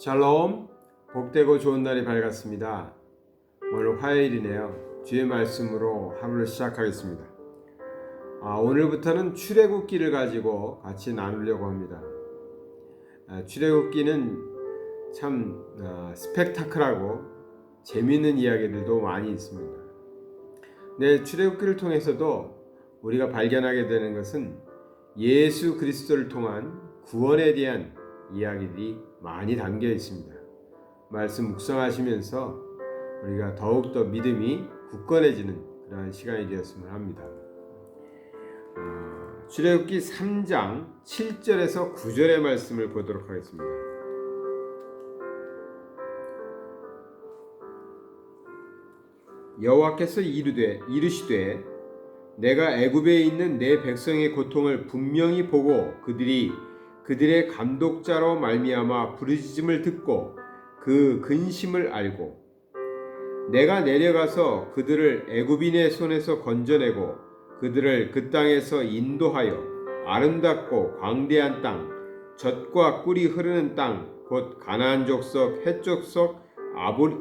샬롬, 복되고 좋은 날이 밝았습니다. 오늘 화요일이네요. 주의 말씀으로 하루를 시작하겠습니다. 오늘부터는 출애굽기를 가지고 같이 나누려고 합니다. 출애굽기는 참 스펙타클하고 재미있는 이야기들도 많이 있습니다. 네, 출애굽기를 통해서도 우리가 발견하게 되는 것은 예수 그리스도를 통한 구원에 대한 이야기들이 많이 담겨 있습니다. 말씀 묵상하시면서 우리가 더욱더 믿음이 굳건해지는 그러한 시간이 되었으면 합니다. 출애굽기 3장 7절에서 9절의 말씀을 보도록 하겠습니다. 여호와께서 이르시되 내가 애굽에 있는 내 백성의 고통을 분명히 보고 그들의 감독자로 말미암아 부르짖음을 듣고 그 근심을 알고 내가 내려가서 그들을 애굽인의 손에서 건져내고 그들을 그 땅에서 인도하여 아름답고 광대한 땅, 젖과 꿀이 흐르는 땅, 곧 가나안 족속, 헷 족속,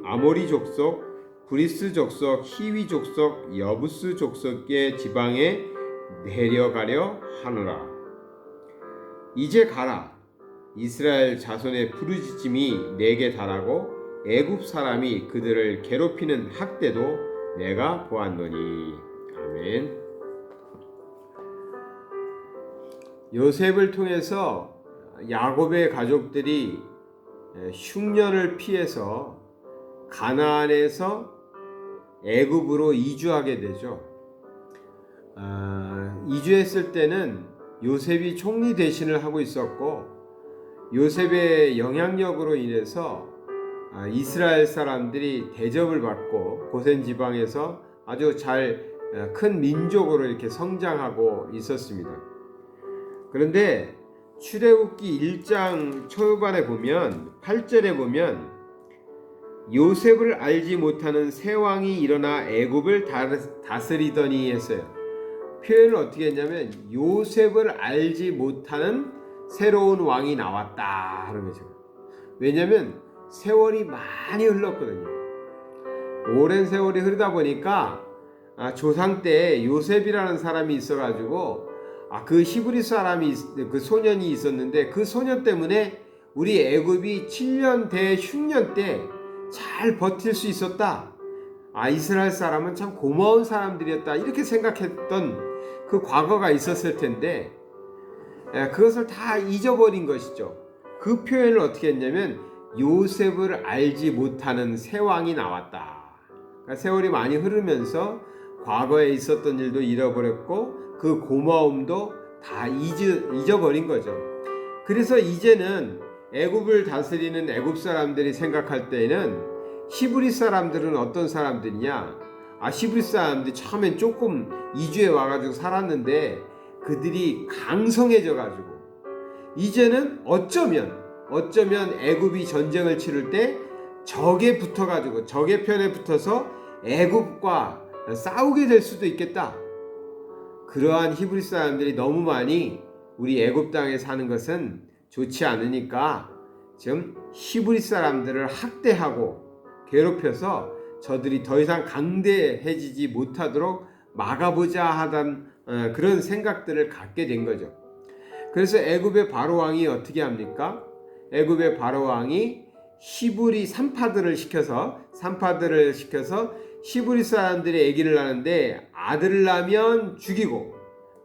아모리 족속, 브리스 족속, 히위 족속, 여부스 족속의 지방에 내려가려 하노라. 이제 가라. 이스라엘 자손의 부르짖음이 내게 달하고 애굽 사람이 그들을 괴롭히는 학대도 내가 보았노니. 아멘. 요셉을 통해서 야곱의 가족들이 흉년을 피해서 가나안에서 애굽으로 이주하게 되죠. 이주했을 때는 요셉이 총리 대신을 하고 있었고, 요셉의 영향력으로 인해서 이스라엘 사람들이 대접을 받고 고센 지방에서 아주 큰 민족으로 이렇게 성장하고 있었습니다. 그런데 출애굽기 1장 초반에 보면 8절에 보면 요셉을 알지 못하는 새 왕이 일어나 애굽을 다스리더니 했어요. 표현을 어떻게 했냐면 요셉을 알지 못하는 새로운 왕이 나왔다 하는 거죠. 왜냐하면 세월이 많이 흘렀거든요. 오랜 세월이 흐르다 보니까 조상 때 요셉이라는 사람이 있어가지고 그 히브리 사람이 그 소년이 있었는데 그 소년 때문에 우리 애굽이 7년 대흉년 때 잘 버틸 수 있었다. 이스라엘 사람은 참 고마운 사람들이었다. 이렇게 생각했던 그 과거가 있었을 텐데 그것을 다 잊어버린 것이죠. 그 표현을 어떻게 했냐면 요셉을 알지 못하는 새 왕이 나왔다. 그러니까 세월이 많이 흐르면서 과거에 있었던 일도 잃어버렸고 그 고마움도 다 잊어버린 거죠. 그래서 이제는 애굽을 다스리는 애굽 사람들이 생각할 때에는 히브리 사람들은 어떤 사람들이냐? 히브리 사람들이 처음엔 조금 이주해 와가지고 살았는데 그들이 강성해져가지고 이제는 어쩌면 애굽이 전쟁을 치를 때 적에 붙어가지고 적의 편에 붙어서 애굽과 싸우게 될 수도 있겠다. 그러한 히브리 사람들이 너무 많이 우리 애굽 땅에 사는 것은 좋지 않으니까 지금 히브리 사람들을 학대하고 괴롭혀서 저들이 더 이상 강대해지지 못하도록 막아보자 하던 그런 생각들을 갖게 된 거죠. 그래서 애굽의 바로 왕이 어떻게 합니까? 애굽의 바로 왕이 히브리 산파들을 시켜서 히브리 사람들이 아기를 낳는데 아들을 낳으면 죽이고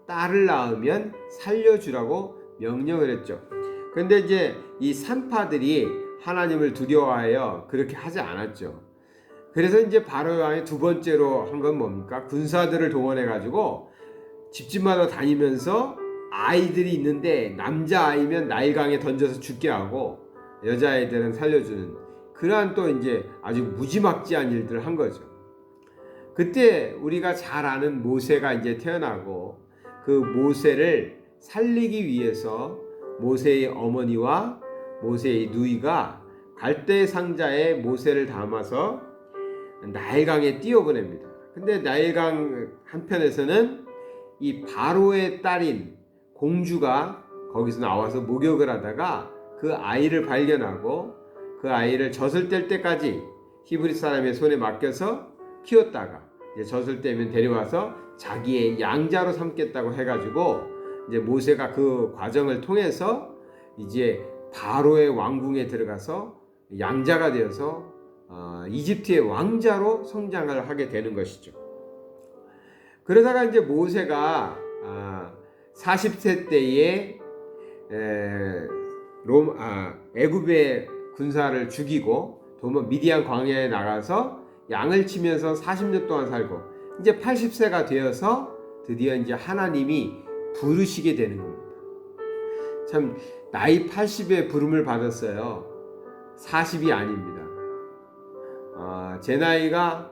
딸을 낳으면 살려주라고 명령을 했죠. 그런데 이제 이 산파들이 하나님을 두려워하여 그렇게 하지 않았죠. 그래서 이제 바로 왕이 두 번째로 한 건 뭡니까? 군사들을 동원해 가지고 집집마다 다니면서 아이들이 있는데 남자아이면 나일강에 던져서 죽게 하고 여자아이들은 살려주는 그러한 또 이제 아주 무지막지한 일들을 한 거죠. 그때 우리가 잘 아는 모세가 이제 태어나고 그 모세를 살리기 위해서 모세의 어머니와 모세의 누이가 갈대 상자에 모세를 담아서 나일강에 띄워보냅니다. 근데 나일강 한편에서는 이 바로의 딸인 공주가 거기서 나와서 목욕을 하다가 그 아이를 발견하고 그 아이를 젖을 뗄 때까지 히브리 사람의 손에 맡겨서 키웠다가 이제 젖을 떼면 데려와서 자기의 양자로 삼겠다고 해가지고 이제 모세가 그 과정을 통해서 이제 바로의 왕궁에 들어가서 양자가 되어서 이집트의 왕자로 성장을 하게 되는 것이죠. 그러다가 이제 모세가 40세 때에 애굽의 군사를 죽이고 미디안 광야에 나가서 양을 치면서 40년 동안 살고 이제 80세가 되어서 드디어 이제 하나님이 부르시게 되는 겁니다. 참 나이 80에 부름을 받았어요. 40이 아닙니다. 제 나이가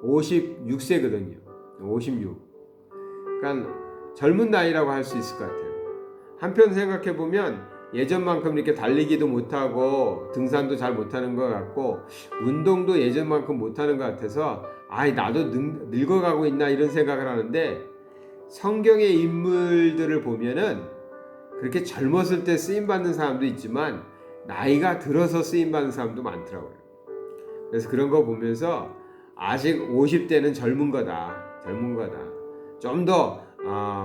56세거든요. 56. 그러니까 젊은 나이라고 할 수 있을 것 같아요. 한편 생각해 보면 예전만큼 이렇게 달리기도 못하고 등산도 잘 못하는 것 같고 운동도 예전만큼 못하는 것 같아서 나도 늙어가고 있나 이런 생각을 하는데, 성경의 인물들을 보면은 그렇게 젊었을 때 쓰임받는 사람도 있지만 나이가 들어서 쓰임받는 사람도 많더라고요. 그래서 그런 거 보면서 아직 50대는 젊은 거다. 좀 더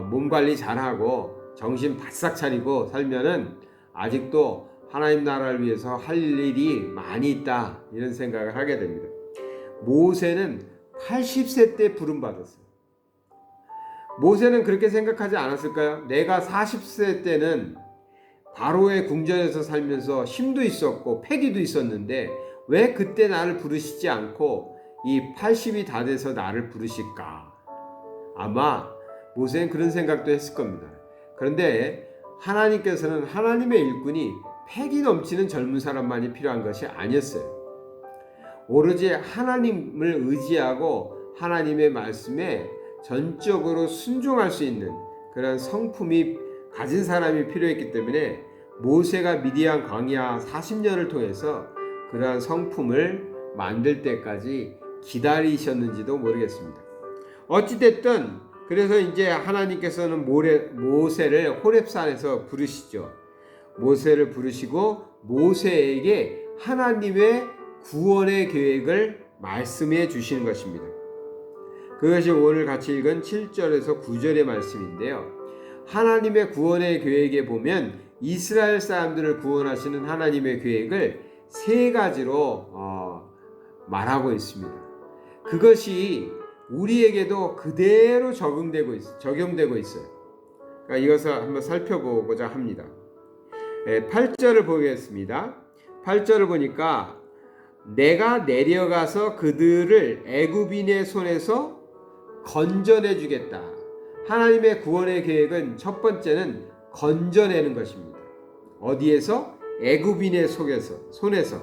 몸 관리 잘하고 정신 바싹 차리고 살면은 아직도 하나님 나라를 위해서 할 일이 많이 있다, 이런 생각을 하게 됩니다. 모세는 80세 때 부름 받았어요. 모세는 그렇게 생각하지 않았을까요? 내가 40세 때는 바로의 궁전에서 살면서 힘도 있었고 패기도 있었는데 왜 그때 나를 부르시지 않고 이 80이 다 돼서 나를 부르실까? 아마 모세는 그런 생각도 했을 겁니다. 그런데 하나님께서는 하나님의 일꾼이 패기 넘치는 젊은 사람만이 필요한 것이 아니었어요. 오로지 하나님을 의지하고 하나님의 말씀에 전적으로 순종할 수 있는 그런 성품이 가진 사람이 필요했기 때문에 모세가 미디안 광야 40년을 통해서 그러한 성품을 만들 때까지 기다리셨는지도 모르겠습니다. 어찌됐든 그래서 이제 하나님께서는 모세를 호렙산에서 부르시죠. 모세를 부르시고 모세에게 하나님의 구원의 계획을 말씀해 주시는 것입니다. 그것이 오늘 같이 읽은 7절에서 9절의 말씀인데요. 하나님의 구원의 계획에 보면 이스라엘 사람들을 구원하시는 하나님의 계획을 세 가지로 말하고 있습니다. 그것이 우리에게도 그대로 적용되고 있어요. 그러니까 이것을 한번 살펴보고자 합니다. 8절을 보겠습니다. 8절을 보니까 내가 내려가서 그들을 애굽인의 손에서 건져내 주겠다. 하나님의 구원의 계획은 첫 번째는 건져내는 것입니다. 어디에서? 애굽인의 손에서.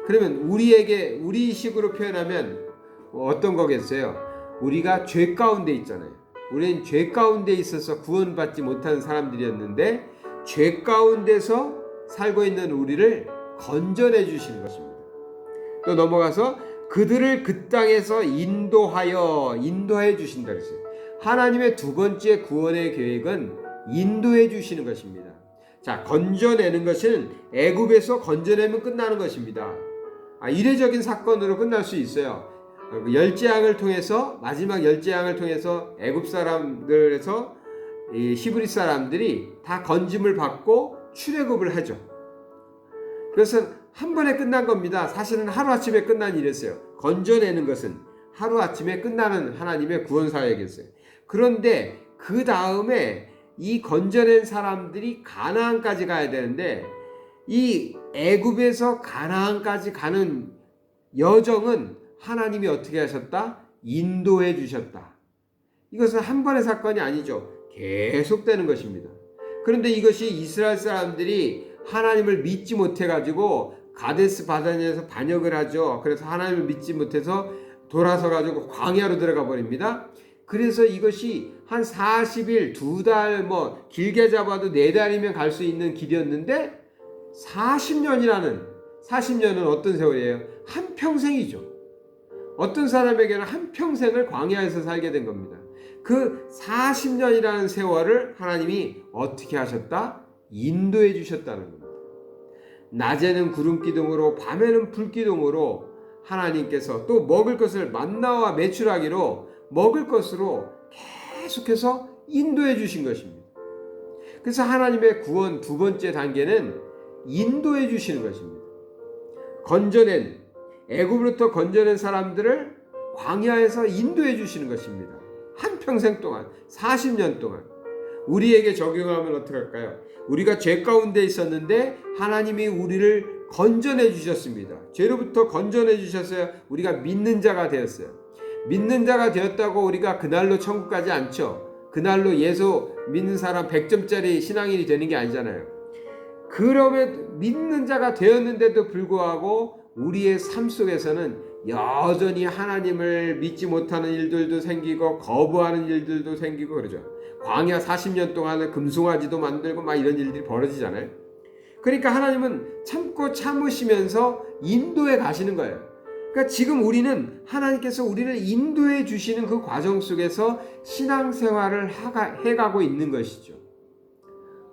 그러면 우리식으로 표현하면 어떤 거겠어요? 우리가 죄 가운데 있잖아요. 우리는 죄 가운데 있어서 구원받지 못한 사람들이었는데 죄 가운데서 살고 있는 우리를 건져내 주시는 것입니다. 또 넘어가서 그들을 그 땅에서 인도해 주신다 그랬어요. 하나님의 두 번째 구원의 계획은 인도해 주시는 것입니다. 자, 건져내는 것은 애굽에서 건져내면 끝나는 것입니다. 이례적인 사건으로 끝날 수 있어요. 열재앙을 통해서, 마지막 열재앙을 통해서 애굽 사람들에서 히브리 사람들이 다 건짐을 받고 출애굽을 하죠. 그래서 한 번에 끝난 겁니다. 사실은 하루아침에 끝난 일이었어요. 건져내는 것은 하루아침에 끝나는 하나님의 구원 사역이었어요. 그런데 그 다음에 이 건져낸 사람들이 가나안까지 가야 되는데 이 애굽에서 가나안까지 가는 여정은 하나님이 어떻게 하셨다? 인도해 주셨다. 이것은 한 번의 사건이 아니죠. 계속되는 것입니다. 그런데 이것이 이스라엘 사람들이 하나님을 믿지 못해가지고 가데스 바네아에서 반역을 하죠. 그래서 하나님을 믿지 못해서 돌아서가지고 광야로 들어가 버립니다. 그래서 이것이 한 40일, 2달, 길게 잡아도 4달이면 갈 수 있는 길이었는데 40년은 어떤 세월이에요? 한평생이죠. 어떤 사람에게는 한평생을 광야에서 살게 된 겁니다. 그 40년이라는 세월을 하나님이 어떻게 하셨다? 인도해 주셨다는 겁니다. 낮에는 구름 기둥으로 밤에는 불 기둥으로 하나님께서 또 먹을 것을 만나와 메추라기로 먹을 것으로 계속해서 인도해 주신 것입니다. 그래서 하나님의 구원 두 번째 단계는 인도해 주시는 것입니다. 건져낸 애굽으로부터 건져낸 사람들을 광야에서 인도해 주시는 것입니다. 한평생 동안 40년 동안 우리에게 적용하면 어떡할까요? 우리가 죄 가운데 있었는데 하나님이 우리를 건져내 주셨습니다. 죄로부터 건져내 주셨어요. 우리가 믿는 자가 되었어요. 믿는 자가 되었다고 우리가 그날로 천국 가지 않죠. 그날로 예수 믿는 사람 100점짜리 신앙인이 되는 게 아니잖아요. 그러면 믿는 자가 되었는데도 불구하고 우리의 삶 속에서는 여전히 하나님을 믿지 못하는 일들도 생기고 거부하는 일들도 생기고 그러죠. 광야 40년 동안은 금송아지도 만들고 막 이런 일들이 벌어지잖아요. 그러니까 하나님은 참고 참으시면서 인도해 가시는 거예요. 그러니까 지금 우리는 하나님께서 우리를 인도해 주시는 그 과정 속에서 신앙생활을 해가고 있는 것이죠.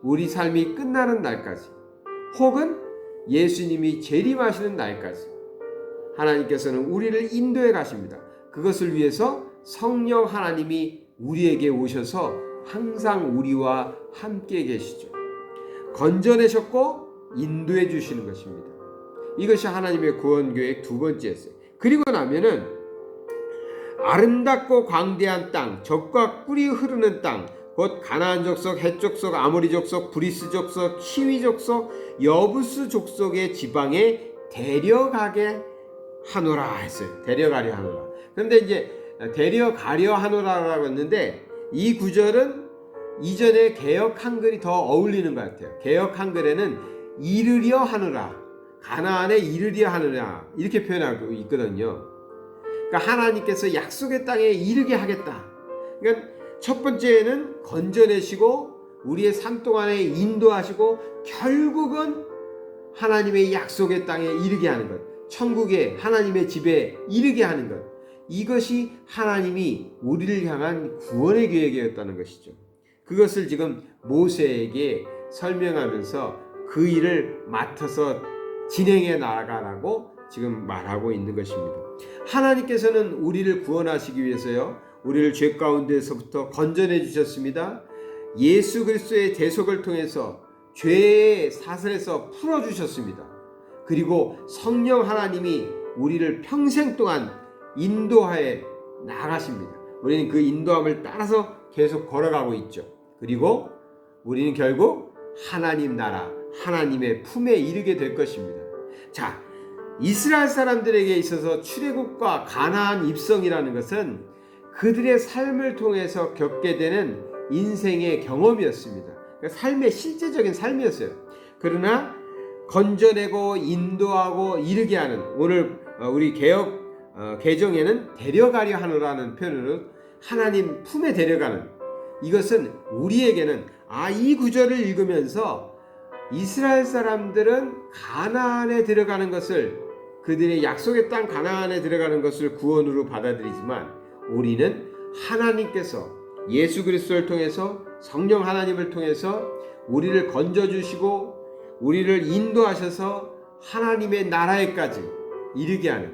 우리 삶이 끝나는 날까지 혹은 예수님이 재림하시는 날까지 하나님께서는 우리를 인도해 가십니다. 그것을 위해서 성령 하나님이 우리에게 오셔서 항상 우리와 함께 계시죠. 건져내셨고 인도해 주시는 것입니다. 이것이 하나님의 구원 계획 두 번째였어요. 그리고 나면은 아름답고 광대한 땅, 젖과 꿀이 흐르는 땅, 곧 가나안 족속, 헷 족속, 아모리 족속, 브리스 족속, 키위 족속, 여부스 족속의 지방에 데려가게 하노라 했어요. 데려가려 하노라. 그런데 이제 데려가려 하노라라고 했는데 이 구절은 이전에 개역 한글이 더 어울리는 것 같아요. 개역 한글에는 이르려 하노라, 가나안에 이르려 하느냐 이렇게 표현하고 있거든요. 그러니까 하나님께서 약속의 땅에 이르게 하겠다. 그러니까 첫 번째는 건져내시고 우리의 삶 동안에 인도하시고 결국은 하나님의 약속의 땅에 이르게 하는 것, 천국에 하나님의 집에 이르게 하는 것, 이것이 하나님이 우리를 향한 구원의 계획이었다는 것이죠. 그것을 지금 모세에게 설명하면서 그 일을 맡아서 진행해 나가라고 지금 말하고 있는 것입니다. 하나님께서는 우리를 구원하시기 위해서요, 우리를 죄 가운데서부터 건져내 주셨습니다. 예수 그리스도의 대속을 통해서 죄의 사슬에서 풀어주셨습니다. 그리고 성령 하나님이 우리를 평생 동안 인도하여 나가십니다. 우리는 그 인도함을 따라서 계속 걸어가고 있죠. 그리고 우리는 결국 하나님 나라, 하나님의 품에 이르게 될 것입니다. 자, 이스라엘 사람들에게 있어서 출애굽과 가나안 입성이라는 것은 그들의 삶을 통해서 겪게 되는 인생의 경험이었습니다. 그러니까 삶의 실제적인 삶이었어요. 그러나 건져내고 인도하고 이르게 하는, 오늘 우리 개역 개정에는 데려가려 하노라는 표현으로 하나님 품에 데려가는, 이것은 우리에게는 이 구절을 읽으면서 이스라엘 사람들은 가나안에 들어가는 것을, 그들의 약속의 땅 가나안에 들어가는 것을 구원으로 받아들이지만 우리는 하나님께서 예수 그리스도를 통해서 성령 하나님을 통해서 우리를 건져주시고 우리를 인도하셔서 하나님의 나라에까지 이르게 하는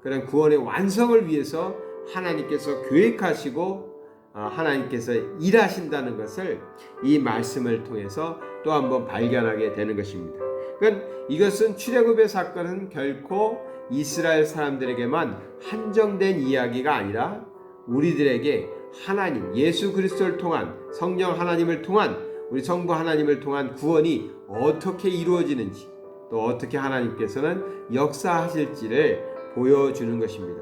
그런 구원의 완성을 위해서 하나님께서 계획하시고 하나님께서 일하신다는 것을 이 말씀을 통해서 또 한번 발견하게 되는 것입니다. 그러니까 이것은 출애굽의 사건은 결코 이스라엘 사람들에게만 한정된 이야기가 아니라 우리들에게 하나님, 예수 그리스도를 통한, 성령 하나님을 통한, 우리 성부 하나님을 통한 구원이 어떻게 이루어지는지, 또 어떻게 하나님께서는 역사하실지를 보여주는 것입니다.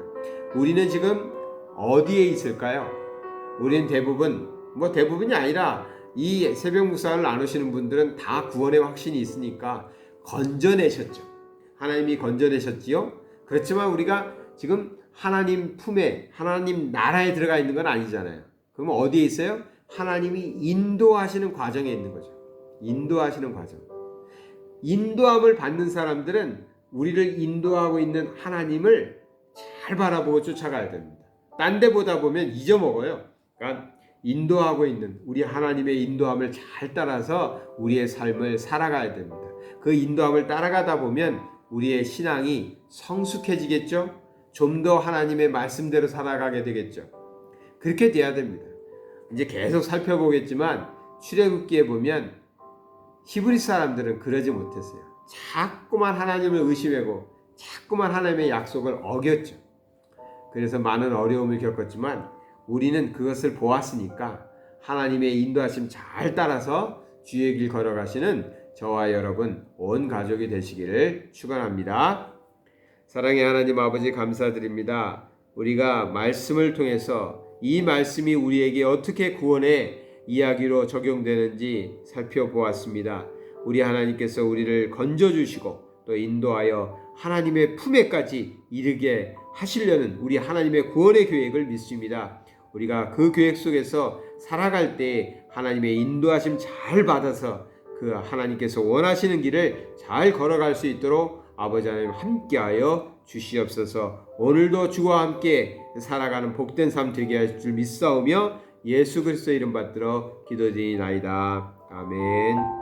우리는 지금 어디에 있을까요? 우리는 대부분이 아니라 이 새벽 묵상을 나누시는 분들은 다 구원의 확신이 있으니까 건져내셨죠. 하나님이 건져내셨지요. 그렇지만 우리가 지금 하나님 품에, 하나님 나라에 들어가 있는 건 아니잖아요. 그럼 어디에 있어요? 하나님이 인도하시는 과정에 있는 거죠. 인도하시는 과정. 인도함을 받는 사람들은 우리를 인도하고 있는 하나님을 잘 바라보고 쫓아가야 됩니다. 딴 데 보다 보면 잊어먹어요. 그러니까 인도하고 있는 우리 하나님의 인도함을 잘 따라서 우리의 삶을 살아가야 됩니다. 그 인도함을 따라가다 보면 우리의 신앙이 성숙해지겠죠? 좀 더 하나님의 말씀대로 살아가게 되겠죠. 그렇게 돼야 됩니다. 이제 계속 살펴보겠지만 출애굽기에 보면 히브리 사람들은 그러지 못했어요. 자꾸만 하나님을 의심하고 자꾸만 하나님의 약속을 어겼죠. 그래서 많은 어려움을 겪었지만 우리는 그것을 보았으니까 하나님의 인도하심 잘 따라서 주의 길 걸어가시는 저와 여러분 온 가족이 되시기를 축원합니다. 사랑의 하나님 아버지 감사드립니다. 우리가 말씀을 통해서 이 말씀이 우리에게 어떻게 구원의 이야기로 적용되는지 살펴보았습니다. 우리 하나님께서 우리를 건져주시고 또 인도하여 하나님의 품에까지 이르게 하시려는 우리 하나님의 구원의 계획을 믿습니다. 우리가 그 계획 속에서 살아갈 때 하나님의 인도하심 잘 받아서 그 하나님께서 원하시는 길을 잘 걸어갈 수 있도록 아버지 하나님 함께하여 주시옵소서. 오늘도 주와 함께 살아가는 복된 삶 되게 하실 줄 믿사오며 예수 그리스도 이름 받들어 기도드리나이다. 아멘.